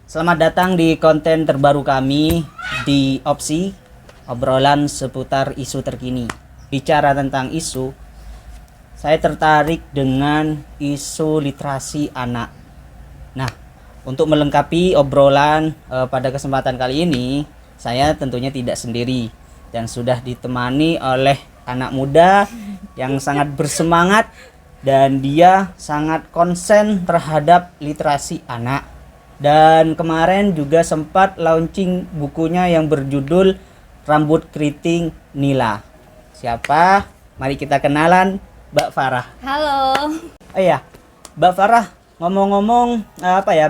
Selamat datang di konten terbaru kami di Opsi, obrolan seputar isu terkini. Bicara tentang isu, saya tertarik dengan isu literasi anak. Nah, untuk melengkapi obrolan pada kesempatan kali ini, saya tentunya tidak sendiri dan sudah ditemani oleh anak muda yang sangat bersemangat dan dia sangat konsen terhadap literasi anak. Dan kemarin juga sempat launching bukunya yang berjudul Rambut Keriting Nila. Siapa? Mari kita kenalan, Mbak Farah. Halo. Oh iya, Mbak Farah, ngomong-ngomong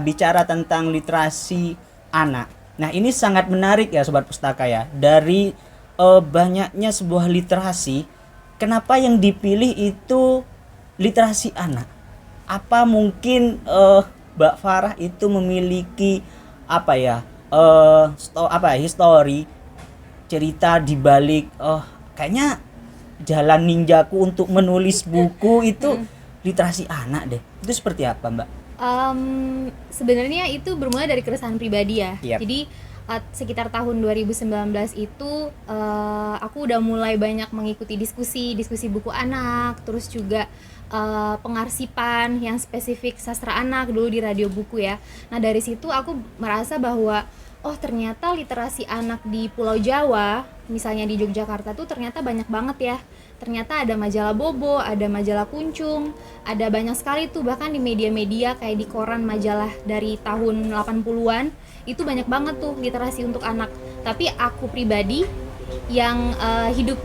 bicara tentang literasi anak. Nah, ini sangat menarik ya Sobat Pustaka ya. Dari banyaknya sebuah literasi, kenapa yang dipilih itu literasi anak? Apa mungkin Mbak Farah itu memiliki histori cerita di balik kayaknya jalan ninjaku untuk menulis buku itu literasi anak deh. Itu seperti apa, Mbak? Sebenarnya itu bermula dari keresahan pribadi ya. Yep. Jadi sekitar tahun 2019 itu aku udah mulai banyak mengikuti diskusi buku anak, terus juga pengarsipan yang spesifik sastra anak dulu di radio buku ya. Nah dari situ aku merasa bahwa ternyata literasi anak di Pulau Jawa, misalnya di Yogyakarta tuh ternyata banyak banget ya. Ternyata ada majalah Bobo, ada majalah Kuncung, ada banyak sekali tuh bahkan di media-media kayak di koran majalah dari tahun 80-an itu banyak banget tuh literasi untuk anak. Tapi aku pribadi yang hidup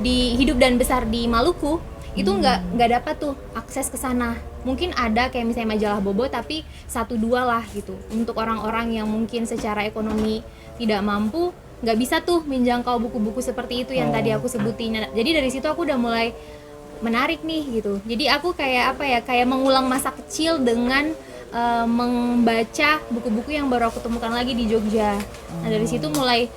dan besar di Maluku itu nggak dapat tuh akses ke sana. Mungkin ada kayak misalnya majalah Bobo tapi 1-2 lah gitu untuk orang-orang yang mungkin secara ekonomi tidak mampu, nggak bisa tuh menjangkau buku-buku seperti itu yang tadi aku sebutin. Jadi dari situ aku udah mulai menarik nih gitu. Jadi aku kayak kayak mengulang masa kecil dengan membaca buku-buku yang baru aku temukan lagi di Jogja. Nah dari situ mulai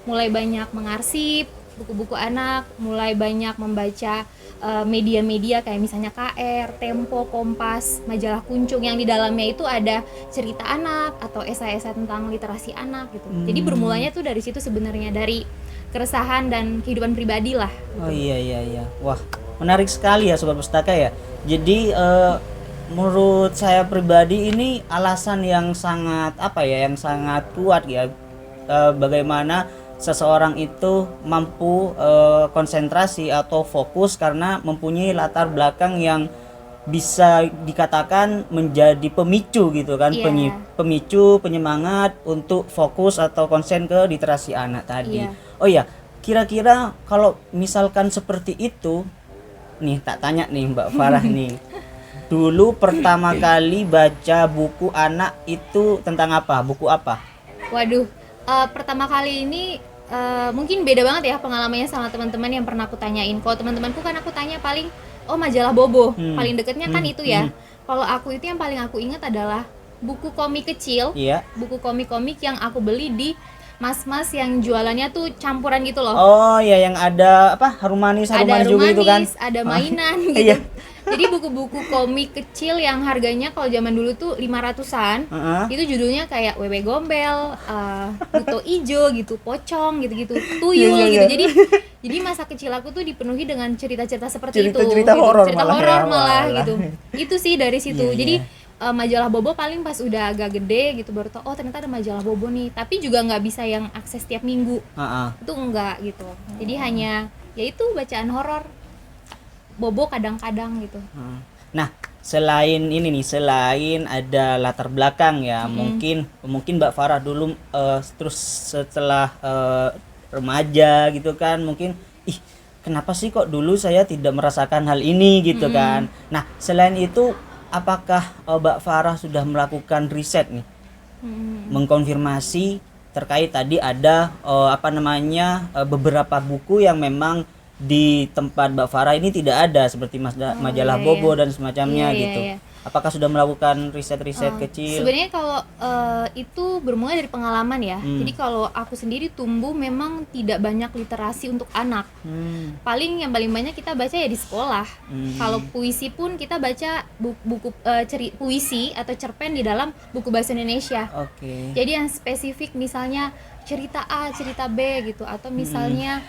banyak mengarsip buku-buku anak, mulai banyak membaca media-media kayak misalnya KR, Tempo, Kompas, majalah Kuncung yang di dalamnya itu ada cerita anak atau esai-esai tentang literasi anak gitu. Jadi bermulanya tuh dari situ sebenarnya, dari keresahan dan kehidupan pribadi lah gitu. Oh iya. Wah, menarik sekali ya Sobat Pustaka ya. Jadi menurut saya pribadi ini alasan yang sangat sangat kuat ya, bagaimana seseorang itu mampu konsentrasi atau fokus karena mempunyai latar belakang yang bisa dikatakan menjadi pemicu gitu kan. Yeah. Pemicu, penyemangat untuk fokus atau konsen ke literasi anak tadi. Yeah. Oh iya, kira-kira kalau misalkan seperti itu nih, tak tanya nih Mbak Farah nih, dulu pertama kali baca buku anak itu tentang apa? Buku apa? Waduh, pertama kali ini mungkin beda banget ya pengalamannya sama teman-teman yang pernah aku tanyain. Kalau teman-temanku kan aku tanya paling majalah Bobo, paling deketnya kan itu ya. Kalau aku itu yang paling aku ingat adalah buku komik kecil, buku komik-komik yang aku beli di mas-mas yang jualannya tuh campuran gitu loh. Oh ya, yang ada harum manis juga itu kan. Ada mainan gitu. Jadi buku-buku komik kecil yang harganya kalau zaman dulu tuh 500-an, itu judulnya kayak Wewe Gombel, Buto Ijo gitu, Pocong gitu-gitu, Tuyul gitu. Jadi masa kecil aku tuh dipenuhi dengan cerita-cerita seperti itu. Cerita horor malah gitu. Itu sih dari situ. Jadi majalah Bobo paling pas udah agak gede gitu baru tau ternyata ada majalah Bobo nih. Tapi juga nggak bisa yang akses tiap minggu. Itu enggak gitu. Jadi hanya yaitu bacaan horor Bobo kadang-kadang gitu. Nah, selain ada latar belakang ya, mungkin Mbak Farah dulu terus setelah remaja gitu kan, mungkin kenapa sih kok dulu saya tidak merasakan hal ini gitu kan. Nah, selain itu apakah Mbak Farah sudah melakukan riset nih? Mengkonfirmasi terkait tadi ada beberapa buku yang memang di tempat Mbak Farah ini tidak ada seperti majalah Bobo dan semacamnya gitu. Apakah sudah melakukan riset-riset kecil? Sebenarnya kalau itu bermula dari pengalaman ya. Jadi kalau aku sendiri tumbuh memang tidak banyak literasi untuk anak. Yang paling banyak kita baca ya di sekolah. Kalau puisi pun kita baca buku puisi atau cerpen di dalam buku bahasa Indonesia. Oke. Jadi yang spesifik misalnya cerita A, cerita B gitu, atau misalnya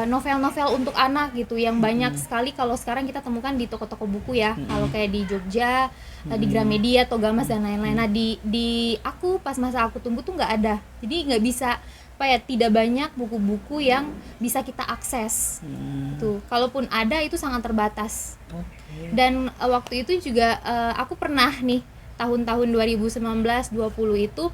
novel-novel untuk anak gitu yang banyak sekali kalau sekarang kita temukan di toko-toko buku ya. Kalau kayak di Jogja, di Gramedia, Togamas dan lain-lain. Nah di aku pas masa aku tumbuh tuh nggak ada, jadi nggak bisa tidak banyak buku-buku yang bisa kita akses. Tuh, kalaupun ada itu sangat terbatas. Dan waktu itu juga aku pernah nih tahun-tahun 2019-20 itu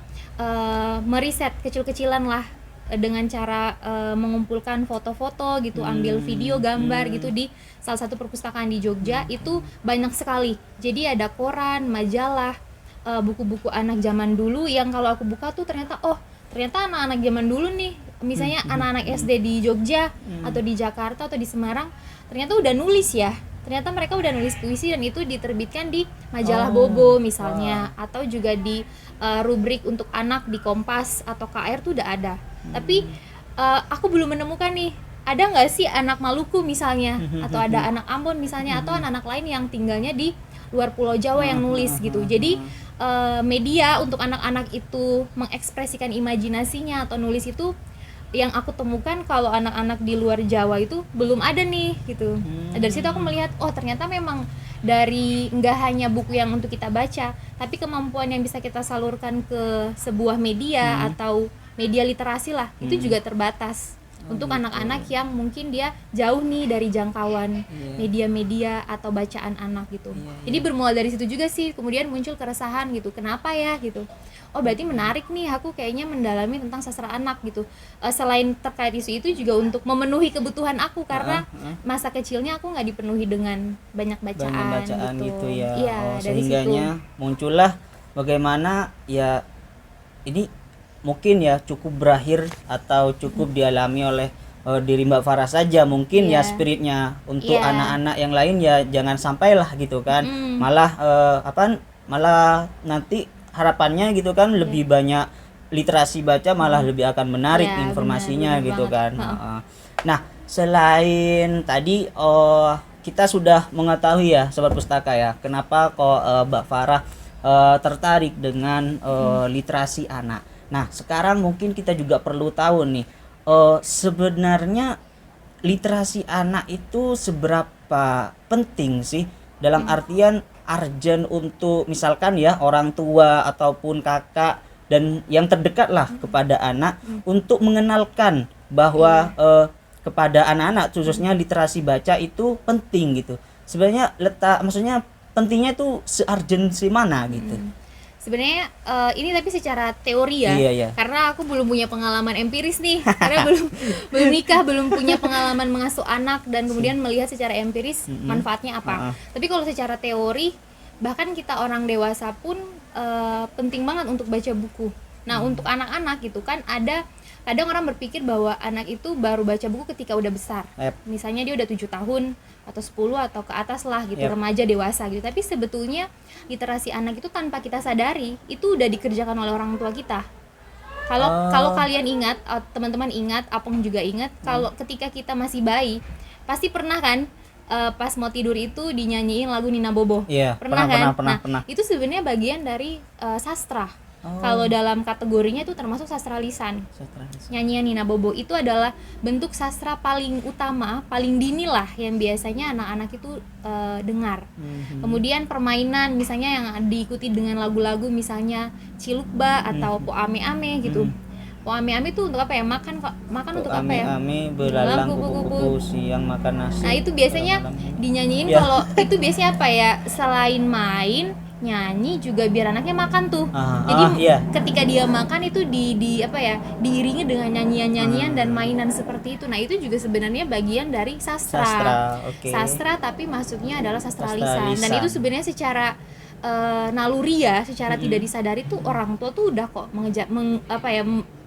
meriset kecil-kecilan lah dengan cara mengumpulkan foto-foto gitu, ambil video, gambar gitu di salah satu perpustakaan di Jogja. Itu banyak sekali. Jadi ada koran, majalah, buku-buku anak zaman dulu yang kalau aku buka tuh ternyata anak-anak zaman dulu nih, misalnya anak-anak SD di Jogja atau di Jakarta atau di Semarang ternyata udah nulis ya. Ternyata mereka udah nulis puisi dan itu diterbitkan di majalah Bobo misalnya, atau juga di rubrik untuk anak di Kompas atau KR tuh udah ada. Tapi aku belum menemukan nih, ada nggak sih anak Maluku misalnya, atau ada anak Ambon misalnya, atau anak-anak lain yang tinggalnya di luar Pulau Jawa yang nulis gitu. Jadi media untuk anak-anak itu mengekspresikan imajinasinya atau nulis itu yang aku temukan kalau anak-anak di luar Jawa itu belum ada nih gitu. Dari situ aku melihat ternyata memang dari nggak hanya buku yang untuk kita baca, tapi kemampuan yang bisa kita salurkan ke sebuah media atau media literasi lah, itu juga terbatas untuk anak-anak yang mungkin dia jauh nih dari jangkauan media-media atau bacaan anak gitu. Jadi bermula dari situ juga sih kemudian muncul keresahan gitu, kenapa ya gitu. Berarti menarik nih, aku kayaknya mendalami tentang sastra anak gitu. Selain terkait isu itu juga untuk memenuhi kebutuhan aku, karena masa kecilnya aku nggak dipenuhi dengan banyak bacaan gitu ya. Iya, dari sehingganya situ muncullah bagaimana ya ini mungkin ya cukup berakhir atau cukup dialami oleh diri Mbak Farah saja mungkin ya spiritnya. Untuk anak-anak yang lain ya jangan sampailah gitu kan. Malah nanti harapannya gitu kan lebih banyak literasi baca, malah lebih akan menarik informasinya benar gitu banget. Kan. Nah, selain tadi kita sudah mengetahui ya Sobat Pustaka ya, kenapa kok Mbak Farah tertarik dengan literasi anak. Nah, sekarang mungkin kita juga perlu tahu nih, sebenarnya literasi anak itu seberapa penting sih, dalam artian urgent untuk misalkan ya orang tua ataupun kakak dan yang terdekat lah kepada anak untuk mengenalkan bahwa kepada anak-anak khususnya literasi baca itu penting gitu. Sebenarnya maksudnya pentingnya itu se-urgent si mana gitu. Sebenarnya ini tapi secara teori ya, karena aku belum punya pengalaman empiris nih, karena belum nikah, belum punya pengalaman mengasuh anak dan kemudian melihat secara empiris manfaatnya apa. Tapi kalau secara teori, bahkan kita orang dewasa pun penting banget untuk baca buku. Nah untuk anak-anak gitu kan kadang orang berpikir bahwa anak itu baru baca buku ketika udah besar. Misalnya dia udah 7 tahun atau 10 atau ke atas lah gitu, remaja dewasa gitu. Tapi sebetulnya literasi anak itu tanpa kita sadari itu udah dikerjakan oleh orang tua kita. Kalau kalian ingat, teman-teman ingat, Apong juga ingat, kalau ketika kita masih bayi pasti pernah kan pas mau tidur itu dinyanyiin lagu Nina Bobo. Pernah. Itu sebenarnya bagian dari sastra. Kalau dalam kategorinya itu termasuk sastra lisan. Nyanyian Nina Bobo itu adalah bentuk sastra paling utama, paling dini lah yang biasanya anak-anak itu dengar. Kemudian permainan misalnya yang diikuti dengan lagu-lagu misalnya Cilukba atau Po Ame-ame gitu. Po Ame-ame itu untuk apa ya? Makan untuk apa ya? Ame-ame belalang kupu-kupu siang makan nasi. Nah itu biasanya dinyanyiin kalau itu biasanya apa ya? Selain main, nyanyi juga biar anaknya makan tuh. Jadi ketika dia makan itu diiringi dengan nyanyian-nyanyian dan mainan seperti itu. Nah itu juga sebenarnya bagian dari sastra. Sastra tapi masuknya adalah sastra lisan. Dan itu sebenarnya secara naluri ya, secara tidak disadari tuh orang tua tuh udah kok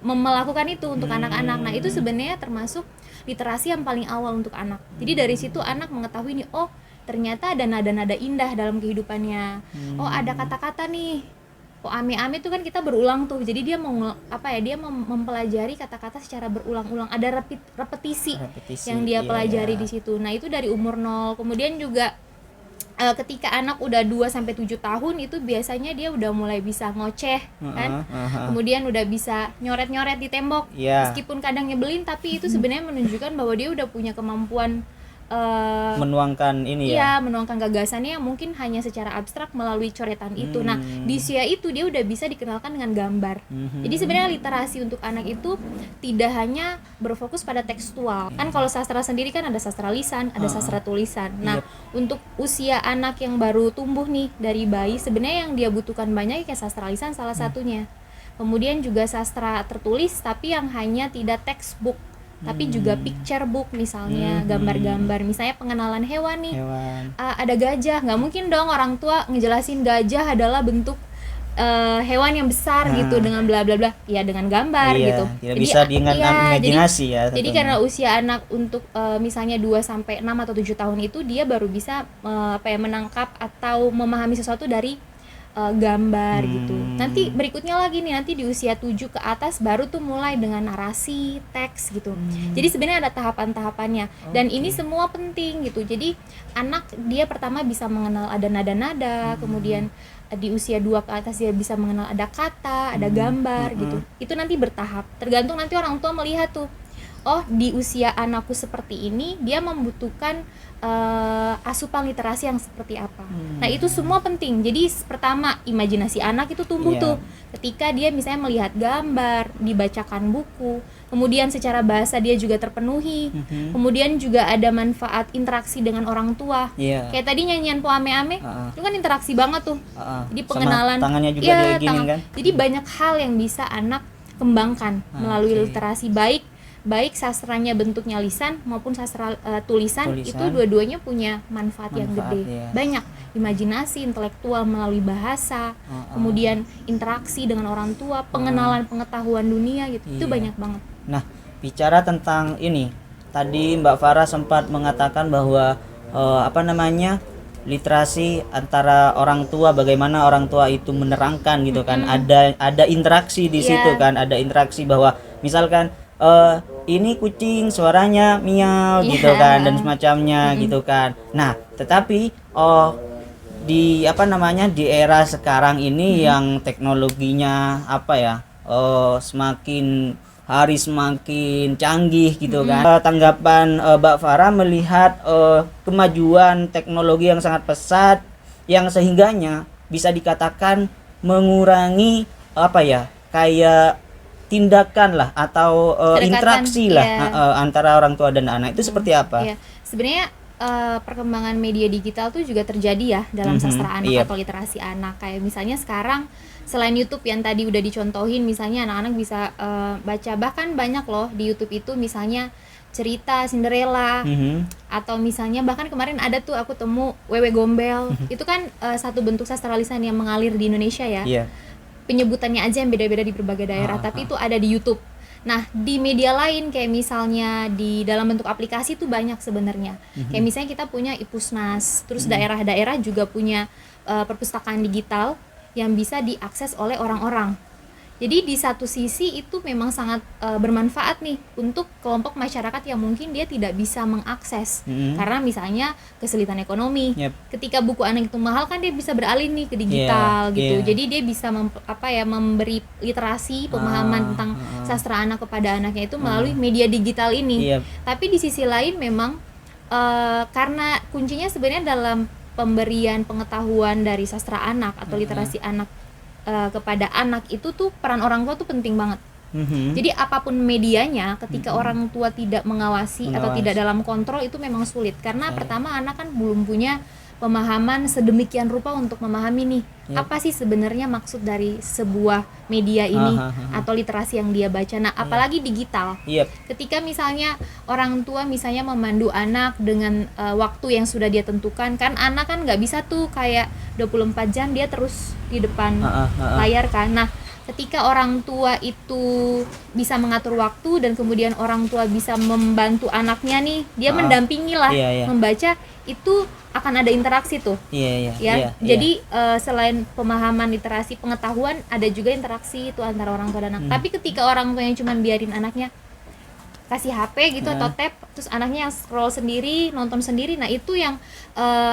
melakukan itu untuk anak-anak. Nah itu sebenarnya termasuk literasi yang paling awal untuk anak. Jadi dari situ anak mengetahui nih, ternyata ada nada-nada indah dalam kehidupannya. Oh, ada kata-kata nih. Oh, ame-ame itu kan kita berulang tuh. Jadi dia mempelajari kata-kata secara berulang-ulang. Ada repetisi yang dia pelajari di situ. Nah, itu dari umur 0. Kemudian juga ketika anak udah 2-7 tahun itu biasanya dia udah mulai bisa ngoceh kan. Kemudian udah bisa nyoret-nyoret di tembok. Meskipun kadang nyebelin, tapi itu sebenarnya menunjukkan bahwa dia udah punya kemampuan menuangkan ini menuangkan gagasannya yang mungkin hanya secara abstrak melalui coretan itu. Nah, di usia itu dia udah bisa dikenalkan dengan gambar. Jadi sebenarnya literasi untuk anak itu tidak hanya berfokus pada tekstual. Kan kalau sastra sendiri kan ada sastra lisan, ada sastra tulisan. Nah, untuk usia anak yang baru tumbuh nih dari bayi, sebenarnya yang dia butuhkan banyak kayak sastra lisan salah satunya. Kemudian juga sastra tertulis tapi yang hanya tidak textbook, tapi juga picture book misalnya, gambar-gambar, misalnya pengenalan hewan nih. Ada gajah, nggak mungkin dong orang tua ngejelasin gajah adalah bentuk hewan yang besar gitu dengan bla bla bla, ya dengan gambar gitu. Tidak jadi bisa dengan imajinasi jadi karena usia anak untuk misalnya 2-6 atau 7 tahun itu dia baru bisa menangkap atau memahami sesuatu dari gambar gitu. Nanti berikutnya lagi nih, nanti di usia 7 ke atas baru tuh mulai dengan narasi, teks gitu. Jadi sebenarnya ada tahapan-tahapannya dan ini semua penting gitu. Jadi anak dia pertama bisa mengenal ada nada-nada, kemudian di usia 2 ke atas dia bisa mengenal ada kata, ada gambar gitu. Itu nanti bertahap. Tergantung nanti orang tua melihat tuh, oh di usia anakku seperti ini dia membutuhkan asupan literasi yang seperti apa. Nah itu semua penting. Jadi pertama imajinasi anak itu tumbuh tuh ketika dia misalnya melihat gambar, dibacakan buku, kemudian secara bahasa dia juga terpenuhi, kemudian juga ada manfaat interaksi dengan orang tua. Kayak tadi nyanyian Po Ame-Ame itu kan interaksi banget tuh. Jadi pengenalan, sama tangannya juga diginiin kan. Jadi banyak hal yang bisa anak kembangkan melalui literasi, baik sastranya bentuknya lisan maupun sastra tulisan itu dua-duanya punya manfaat yang gede. Banyak imajinasi, intelektual melalui bahasa, kemudian interaksi dengan orang tua, pengenalan pengetahuan dunia gitu. Itu banyak banget. Nah, bicara tentang ini, tadi Mbak Farah sempat mengatakan bahwa literasi antara orang tua, bagaimana orang tua itu menerangkan gitu kan. Ada interaksi di situ kan, ada interaksi bahwa misalkan ini kucing suaranya miau gitu kan dan semacamnya gitu kan. Nah, tetapi di di era sekarang ini yang teknologinya semakin hari semakin canggih gitu kan. Tanggapan Mbak Farah melihat kemajuan teknologi yang sangat pesat yang sehingganya bisa dikatakan mengurangi kayak tindakan lah atau interaksi lah antara orang tua dan anak itu seperti apa? Sebenarnya perkembangan media digital tuh juga terjadi ya dalam sastra anak atau literasi anak. Kayak misalnya sekarang selain YouTube yang tadi udah dicontohin, misalnya anak-anak bisa baca, bahkan banyak loh di YouTube itu misalnya cerita Cinderella atau misalnya bahkan kemarin ada tuh aku temu Wewe Gombel. Itu kan satu bentuk sastra lisan yang mengalir di Indonesia ya. Penyebutannya aja yang beda-beda di berbagai daerah, tapi itu ada di YouTube. Nah, di media lain kayak misalnya di dalam bentuk aplikasi itu banyak sebenarnya. Kayak misalnya kita punya Ipusnas, terus daerah-daerah juga punya perpustakaan digital yang bisa diakses oleh orang-orang. Jadi di satu sisi itu memang sangat bermanfaat nih untuk kelompok masyarakat yang mungkin dia tidak bisa mengakses karena misalnya kesulitan ekonomi. Ketika buku anak itu mahal kan dia bisa beralih nih ke digital gitu. Jadi dia bisa memberi literasi, pemahaman tentang sastra anak kepada anaknya itu melalui media digital ini. Tapi di sisi lain memang karena kuncinya sebenarnya dalam pemberian pengetahuan dari sastra anak atau literasi anak kepada anak itu tuh peran orang tua tuh penting banget. Jadi apapun medianya ketika orang tua tidak mengawasi atau tidak dalam kontrol itu memang sulit karena pertama anak kan belum punya pemahaman sedemikian rupa untuk memahami nih apa sih sebenarnya maksud dari sebuah media ini atau literasi yang dia baca. Nah, apalagi digital. Ketika misalnya orang tua misalnya memandu anak dengan waktu yang sudah dia tentukan, kan anak kan nggak bisa tuh kayak 24 jam dia terus di depan layar kan. Nah, ketika orang tua itu bisa mengatur waktu dan kemudian orang tua bisa membantu anaknya nih, dia mendampingi lah membaca, itu akan ada interaksi tuh. Iya, Ya, iya. jadi selain pemahaman literasi pengetahuan, ada juga interaksi itu antara orang tua dan anak. Tapi ketika orang tua yang cuma biarin anaknya kasih HP gitu atau tab, terus anaknya yang scroll sendiri, nonton sendiri, nah itu yang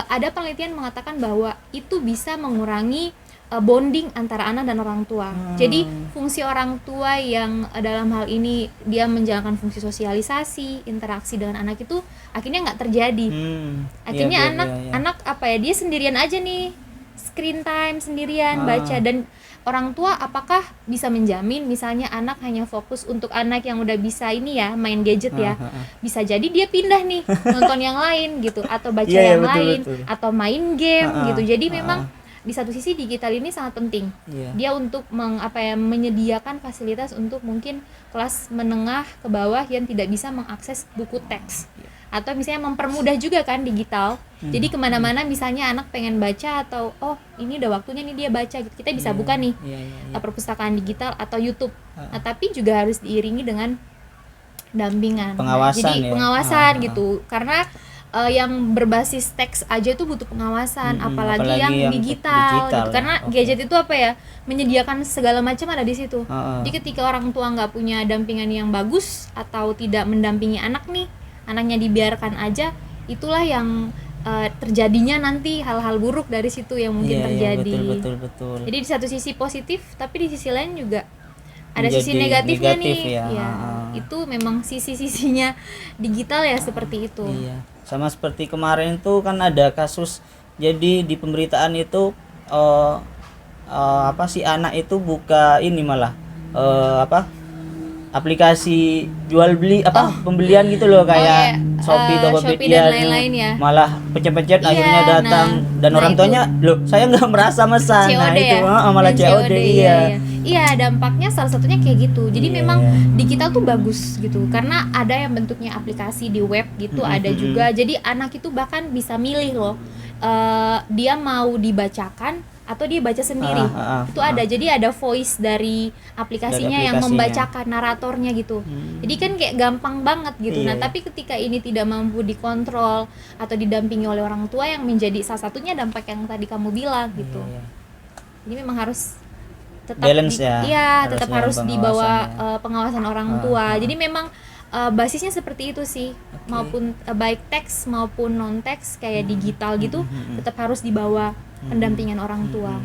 ada penelitian mengatakan bahwa itu bisa mengurangi bonding antara anak dan orang tua. Jadi fungsi orang tua yang dalam hal ini dia menjalankan fungsi sosialisasi, interaksi dengan anak itu akhirnya nggak terjadi. Akhirnya anak apa ya, dia sendirian aja nih, screen time sendirian baca, dan orang tua apakah bisa menjamin misalnya anak hanya fokus untuk anak yang udah bisa ini ya main gadget ya, bisa jadi dia pindah nih nonton yang lain gitu, atau baca yang lain, atau main game gitu. Jadi memang di satu sisi digital ini sangat penting dia untuk menyediakan fasilitas untuk mungkin kelas menengah ke bawah yang tidak bisa mengakses buku teks, atau misalnya mempermudah juga kan digital. Jadi kemana-mana misalnya anak pengen baca, atau oh ini udah waktunya nih dia baca gitu, kita bisa buka nih perpustakaan digital atau YouTube. Nah tapi juga harus diiringi dengan dampingan, pengawasan, jadi pengawasan gitu, karena yang berbasis teks aja itu butuh pengawasan, apalagi yang digital gitu. Karena gadget itu apa ya, menyediakan segala macam ada di situ. Jadi ketika orang tua nggak punya dampingan yang bagus atau tidak mendampingi anak nih, anaknya dibiarkan aja, itulah yang terjadinya nanti hal-hal buruk dari situ yang mungkin terjadi. Betul. Jadi di satu sisi positif, tapi di sisi lain juga ada sisi negatifnya nih. Itu memang sisi-sisinya digital ya seperti itu. Sama seperti kemarin itu kan ada kasus, jadi di pemberitaan itu si anak itu buka ini malah aplikasi jual beli pembelian gitu loh, kayak Shopee, Tokopedia, dan lain-lain ya. Malah pencet-pencet akhirnya datang, dan orang tuanya loh saya nggak merasa mesan, COD itu ya? malah COD. Iya, dampaknya salah satunya kayak gitu. Jadi memang digital tuh bagus gitu, karena ada yang bentuknya aplikasi di web gitu, ada juga. Jadi anak itu bahkan bisa milih loh, dia mau dibacakan atau dia baca sendiri. Itu ada. Jadi ada voice dari aplikasinya yang membacakan, naratornya gitu. Jadi kan kayak gampang banget gitu. Nah tapi ketika ini tidak mampu dikontrol atau didampingi oleh orang tua, yang menjadi salah satunya dampak yang tadi kamu bilang gitu. Jadi memang harus tetap balance tetap harus di bawah pengawasan orang tua. Jadi memang basisnya seperti itu sih, maupun baik teks maupun non teks kayak digital gitu, tetap harus di bawah pendampingan orang tua.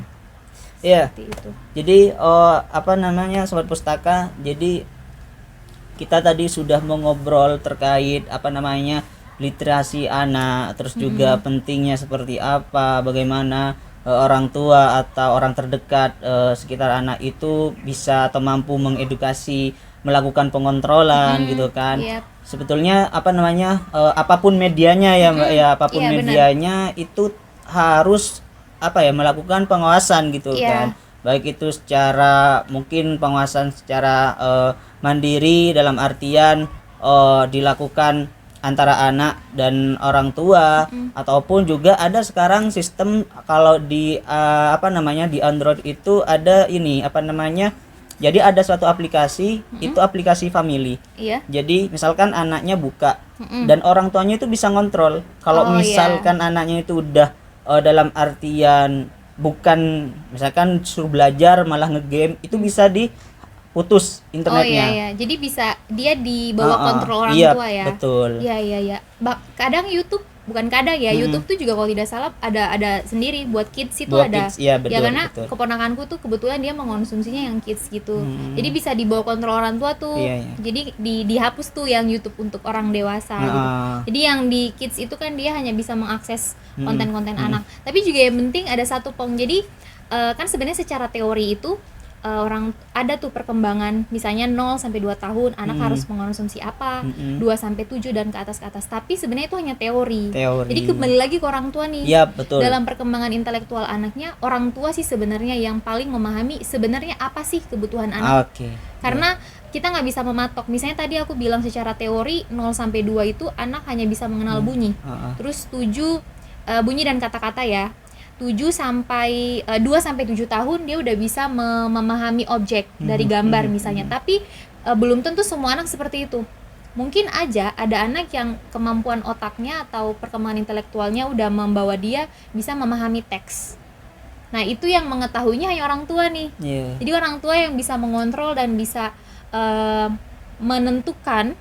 Iya. Itu. Jadi sobat pustaka, jadi kita tadi sudah mengobrol terkait literasi anak, terus juga pentingnya seperti apa, bagaimana orang tua atau orang terdekat sekitar anak itu bisa atau mampu mengedukasi, melakukan pengontrolan gitu kan. Sebetulnya apapun medianya ya Mbak ya, apapun medianya itu harus melakukan pengawasan gitu kan. Baik itu secara mungkin pengawasan secara mandiri, dalam artian dilakukan antara anak dan orang tua, ataupun juga ada sekarang sistem kalau di di Android itu ada ini jadi ada suatu aplikasi, itu aplikasi family. Jadi misalkan anaknya buka dan orang tuanya itu bisa ngontrol. Kalau misalkan anaknya itu udah dalam artian bukan misalkan suruh belajar malah ngegame, itu bisa diputus internetnya. Jadi bisa dia di bawah kontrol orang tua ya. Betul. Iya. Kadang YouTube, bukan kadang ya, YouTube tuh juga kalau tidak salah ada sendiri buat kids itu buat ada. Kids, betul, karena keponakanku tuh kebetulan dia mengonsumsinya yang kids gitu. Jadi bisa di bawah kontrol orang tua tuh. Jadi dihapus tuh yang YouTube untuk orang dewasa gitu. Jadi yang di kids itu kan dia hanya bisa mengakses konten-konten anak. Tapi juga yang penting ada satu jadi kan sebenarnya secara teori itu orang ada tuh perkembangan, misalnya 0 sampai 2 tahun anak harus mengonsumsi apa, 2 sampai 7 dan ke atas. Tapi sebenarnya itu hanya teori. Jadi kembali lagi ke orang tua nih. Betul. Dalam perkembangan intelektual anaknya, orang tua sih sebenarnya yang paling memahami sebenarnya apa sih kebutuhan anak. Karena kita nggak bisa mematok. Misalnya tadi aku bilang secara teori 0 sampai 2 itu anak hanya bisa mengenal bunyi. Terus 7 bunyi dan kata-kata ya. 2 sampai 7 tahun dia udah bisa memahami objek dari gambar misalnya. Tapi belum tentu semua anak seperti itu. mungkin aja ada anak yang kemampuan otaknya atau perkembangan intelektualnya udah membawa dia bisa memahami teks. Nah, itu yang mengetahuinya hanya orang tua nih. Iya. Jadi orang tua yang bisa mengontrol dan bisa menentukan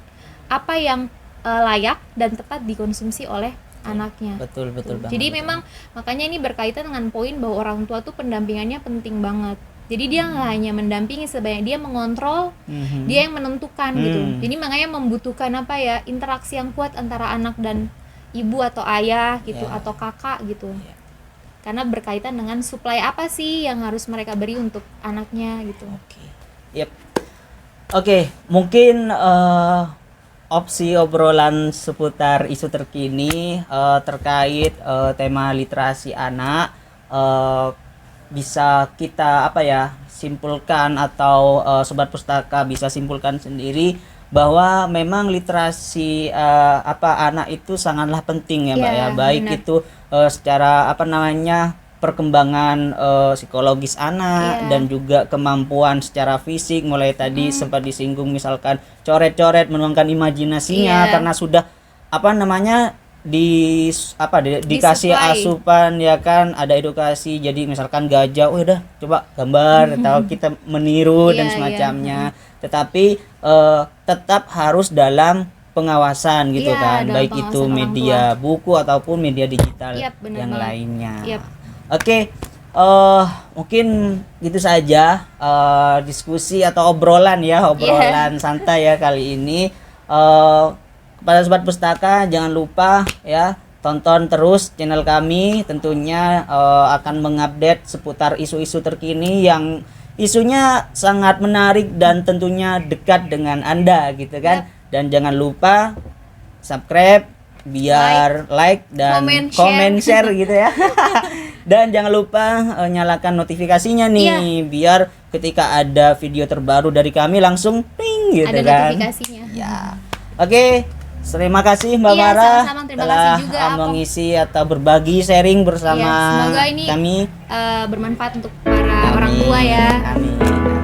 apa yang layak dan tepat dikonsumsi oleh anaknya. Betul banget. Jadi memang makanya ini berkaitan dengan poin bahwa orang tua tuh pendampingannya penting banget. Jadi dia nggak hanya mendampingi sebanyak, dia mengontrol, dia yang menentukan gitu. Jadi makanya membutuhkan apa ya, interaksi yang kuat antara anak dan ibu atau ayah gitu, atau kakak gitu. Karena berkaitan dengan suplai apa sih yang harus mereka beri untuk anaknya gitu. Oke, mungkin opsi obrolan seputar isu terkini terkait tema literasi anak bisa kita simpulkan atau sobat pustaka bisa simpulkan sendiri bahwa memang literasi anak itu sangatlah penting ya Mbak ya, baik benar. itu secara perkembangan psikologis anak dan juga kemampuan secara fisik, mulai tadi sempat disinggung misalkan coret-coret menuangkan imajinasinya karena sudah dikasih asupan ya kan, ada edukasi. Jadi misalkan gajah, udah coba gambar atau kita meniru dan semacamnya. Tetapi tetap harus dalam pengawasan gitu kan, baik itu media buku ataupun media digital yang lainnya. Oke, mungkin gitu saja diskusi atau obrolan santai ya kali ini. Kepada sobat pustaka jangan lupa ya tonton terus channel kami, tentunya akan mengupdate seputar isu-isu terkini yang isunya sangat menarik dan tentunya dekat dengan Anda gitu kan. Dan jangan lupa subscribe biar like dan comment share gitu ya. Dan jangan lupa nyalakan notifikasinya nih biar ketika ada video terbaru dari kami langsung ping gitu ada kan. Notifikasinya. Ya. Oke, terima kasih Mbak Mara telah mengisi atau berbagi sharing bersama semoga ini kami. Bermanfaat untuk para orang tua ya. Amin.